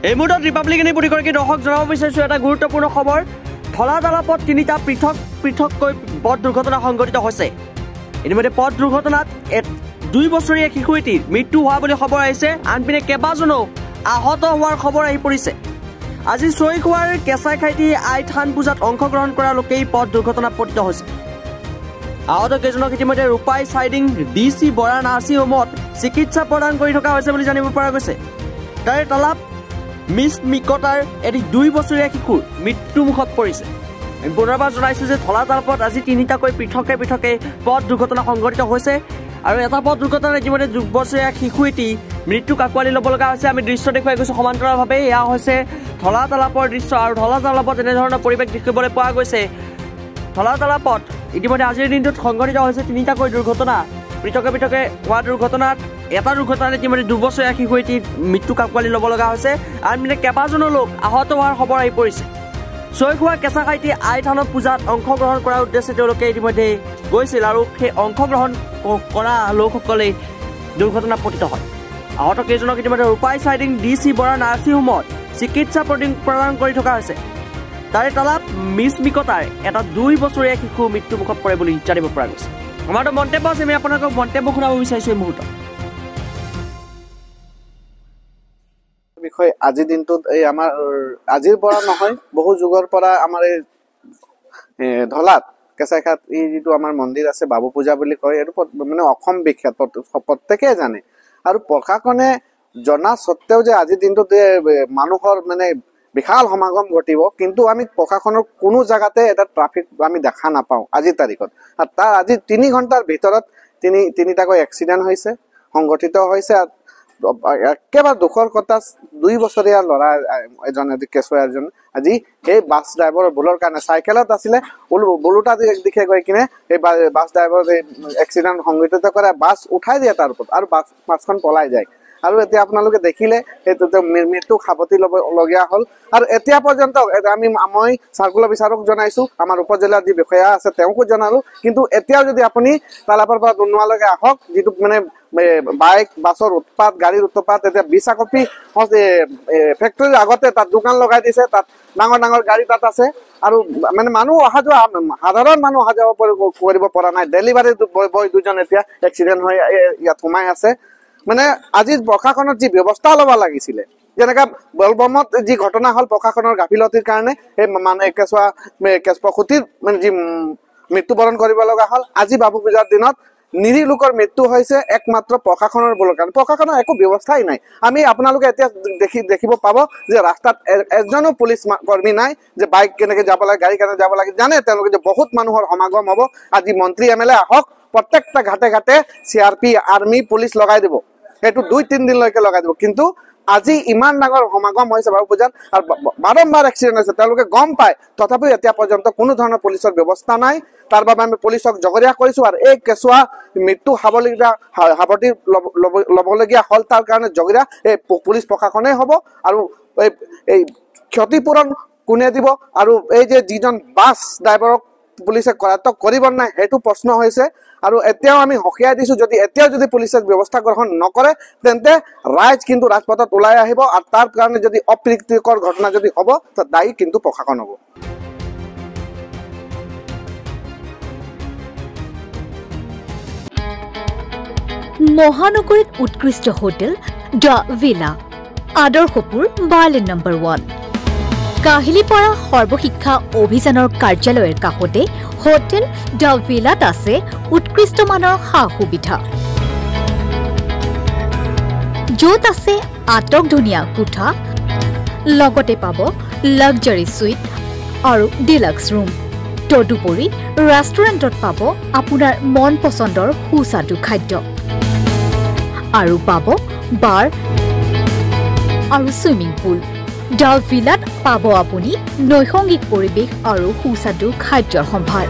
এই মুহূৰ্তত ৰিপাব্লিকানী প্ৰতিগৰাকী দৰ্শক জনাব বিচাৰিছোঁ এটা গুৰুত্বপূৰ্ণ খবৰ। ধলাতালাপত তিনিটা পৃথককৈ পথ দুৰ্ঘটনা সংঘটিত হৈছে। ইতিমধ্যে পথ দুৰ্ঘটনাত 2 বছৰীয়া শিশু এটিৰ মৃত্যু হোৱা বুলি খবৰ আহিছে। আনপিনে কেইবাজনো আহত হোৱাৰ খবৰ আহি পৰিছে। আজি চৈখোৱাৰ কেঁচাইখাইটি আই থান পূজাত অংশগ্ৰহণ কৰা লোকেই পথ দুৰ্ঘটনাত পতিত হৈছে। আহত কেইজনক ইতিমধ্যে ৰূপাই চাইডিং DC বৰা নাৰ্ছিং হোমত চিকিৎসা প্ৰদান কৰি থকা হৈছে বুলি জানিব পৰা গৈছে। তাৰে তালাপ মিছ মিকটাৰ এটি 2 বছৰীয়া শিশুৰ মৃত্যুমুখত পৰিছে। আমি পুনৰবাৰ জনাইছোঁ যে ধলাতালাপত আজি তিনিটাকৈ পৃথকে পথ দুৰ্ঘটনা সংঘটিত হৈছে আৰু এটা পথ দুৰ্ঘটনাত ইতিমধ্যে 2 বছৰীয়া শিশু এটি মৃত্যুক আঁকোৱালি ল'ব লগা হৈছে। আমি দৃশ্য দেখুৱাই গৈছোঁ সমান্তৰালভাৱে। এয়া হৈছে ধলাতালাপৰ দৃশ্য আৰু ধলাতালাপত এনেধৰণৰ পৰিৱেশ দেখিবলৈ পোৱা গৈছে। ধলাতালাপত ইতিমধ্যে আজিৰ দিনটোত সংঘটিত হৈছে তিনিটাকৈ দুৰ্ঘটনা। পৃথকে হোৱা দুৰ্ঘটনাত এটা দুৰ্ঘটনাত ইতিমধ্যে 2 বছৰীয়া শিশু এটিৰ মৃত্যুক আঁকোৱালি ল'ব লগা হৈছে। আনপিনে কেইবাজনো লোক আহত হোৱাৰ খবৰ আহি পৰিছে। চৈখোৱা কেঁচাখাইটি আই থানত পূজাত অংশগ্ৰহণ কৰাৰ উদ্দেশ্যে তেওঁলোকে ইতিমধ্যে গৈছিল আৰু সেই অংশগ্ৰহণ কৰা লোকসকলে দুৰ্ঘটনাত পতিত হয়। আহত কেইজনক ইতিমধ্যে ৰূপাই চাইডিং DC বৰা নাৰ্ছিং হোমত চিকিৎসা প্ৰদান কৰি থকা হৈছে। তাৰে তালাপ মিছ মিকটাৰ এটা 2 বছৰীয়া শিশু মৃত্যুমুখত পৰে বুলি জানিব পৰা গৈছে। আমাৰতো মন্তব্য আছে, আমি আপোনালোকক মন্তব্য শুনাব বিচাৰিছোঁ এই মুহূৰ্তত। বিষয় আজিৰ দিনটোত এই আমাৰ আজিৰ পৰা নহয় বহু যুগৰ পৰা আমাৰ এই ধলাত কেঁচাইখাত এই যিটো আমাৰ মন্দিৰ আছে বাবু পূজা বুলি কয়, এইটো মানে অসম বিখ্যাত, প্ৰত্যেকেই জানে। আৰু প্ৰশাসনে জনা স্বত্তেও যে আজিৰ দিনটোত মানুহৰ মানে বিশাল সমাগম ঘটিব, কিন্তু আমি প্ৰশাসনৰ কোনো জেগাতে এটা ট্ৰাফিক আমি দেখা নাপাওঁ আজিৰ তাৰিখত। আৰু তাৰ আজি 3 ঘণ্টাৰ ভিতৰত তিনিটাকৈ এক্সিডেণ্ট হৈছে, সংঘটিত হৈছে। একেবাৰে দুখৰ কথা, 2 বছৰীয়া ল'ৰা এজন কেঁচুৱা এজন আজি সেই বাছ ড্ৰাইভাৰৰ ভুলৰ কাৰণে চাইকেলত আছিলে, ওলোটা দিশে গৈ কিনে এই বাছ ড্ৰাইভাৰ এক্সিডেণ্ট সংঘটিত কৰে, বাছ উঠাই দিয়ে তাৰ ওপৰত আৰু বাছখন পলাই যায়। আৰু এতিয়া আপোনালোকে দেখিলে সেইটো মৃত্যুক সাৱটি ল'বলগীয়া হ'ল। আৰু এতিয়া পৰ্যন্ত মই চাৰ্কুলাৰ বিচাৰক জনাইছোঁ, আমাৰ উপজিলাৰ যি বিষয়া আছে তেওঁকো জনালোঁ, কিন্তু এতিয়াও যদি আপুনি তালাপৰ পৰা দুনুৱালৈকে আহক, যিটো মানে বাইক বাছৰ উৎপাত, গাড়ীৰ উৎপাত, এতিয়া বিশাকপি ফেক্টৰীৰ আগতে তাত দোকান লগাই দিছে, তাত ডাঙৰ গাড়ী তাত আছে আৰু মানে মানুহ অহা যোৱা, সাধাৰণ মানুহ অহা যোৱা কৰিব পৰা নাই। ডেলিভাৰী বয় 2জন এতিয়া এক্সিডেণ্ট হৈ ইয়াত সোমাই আছে। মানে আজি প্ৰশাসনৰ যি ব্যৱস্থা ল'ব লাগিছিলে, যেনেকা বলবমত যি ঘটনা হ'ল প্ৰশাসনৰ গাফিলতিৰ কাৰণে সেই মানে প্ৰসূতিৰ মানে যি মৃত্যুবৰণ কৰিব লগা হ'ল, আজি বাবু পূজাৰ দিনত নিৰীহ লোকৰ মৃত্যু হৈছে একমাত্ৰ প্ৰশাসনৰ ভুলৰ কাৰণে। প্ৰশাসনৰ একো ব্যৱস্থাই নাই। আমি আপোনালোকে এতিয়া দেখিব পাব যে ৰাস্তাত এজনো পুলিচ কৰ্মী নাই, যে বাইক কেনেকে যাব লাগে, গাড়ী কেনেকে যাব লাগে জানে তেওঁলোকে, যে বহুত মানুহৰ সমাগম হ'ব। আজি মন্ত্ৰী MLA আহক, প্ৰত্যেকটা ঘাটে CRP আৰ্মি পুলিচ লগাই দিব, সেইটো 2-3 দিনলৈকে লগাই দিব। কিন্তু আজি ইমান ডাঙৰ সমাগম হৈছে বাবু পূজাত আৰু বাৰম্বাৰ এক্সিডেণ্ট হৈছে, তেওঁলোকে গম পায়, তথাপিও এতিয়া পৰ্যন্ত কোনো ধৰণৰ পুলিচৰ ব্যৱস্থা নাই। তাৰ বাবে আমি পুলিচক জগৰীয়া কৰিছোঁ। আৰু এই কেঁচুৱা মৃত্যু সাৱটি ল'বলগীয়া হ'ল, তাৰ কাৰণে জগৰীয়া এই পুলিচ প্ৰশাসনেই হ'ব। আৰু এই ক্ষতিপূৰণ কোনে দিব? আৰু এই যে যিজন বাছ ড্ৰাইভাৰক পুলিচে কৰায়ত্ব কৰিব নাই, সেইটো প্ৰশ্ন হৈছে। আৰু এতিয়াও আমি সকীয়াই দিছোঁ, এতিয়াও যদি পুলিচে ব্যৱস্থা গ্ৰহণ নকৰে তেন্তে ৰাইজ কিন্তু ৰাজপথত ওলাই আহিব। আৰু তাৰ কাৰণে যদি অপ্ৰীতিকৰ ঘটনা যদি হ'ব, দায়ী কিন্তু প্ৰশাসন হ'ব। মহানগৰীত উৎকৃষ্ট hotel The Villa, Adarshpur, bylane number 1। Kahilipara সৰ্বশিক্ষা অভিযানৰ কাৰ্যালয়ৰ কাষতে হোটেল দ্য ভিলাত আছে উৎকৃষ্ট মানৰ সা সুবিধা, য'ত আছে আটকধুনীয়া কোঠা, লগতে পাব লাক্সাৰী সুইট আৰু ডিলাক্স ৰুম। তদুপৰি ৰেষ্টুৰেণ্টত পাব আপোনাৰ মন পচন্দৰ সুস্বাদু খাদ্য আৰু পাব বাৰ আৰু ছুইমিং পুল। দ্য ভিলাত পাব আপুনি নৈসংগিক পৰিৱেশ আৰু সুস্বাদু খাদ্যৰ সম্ভাৰ।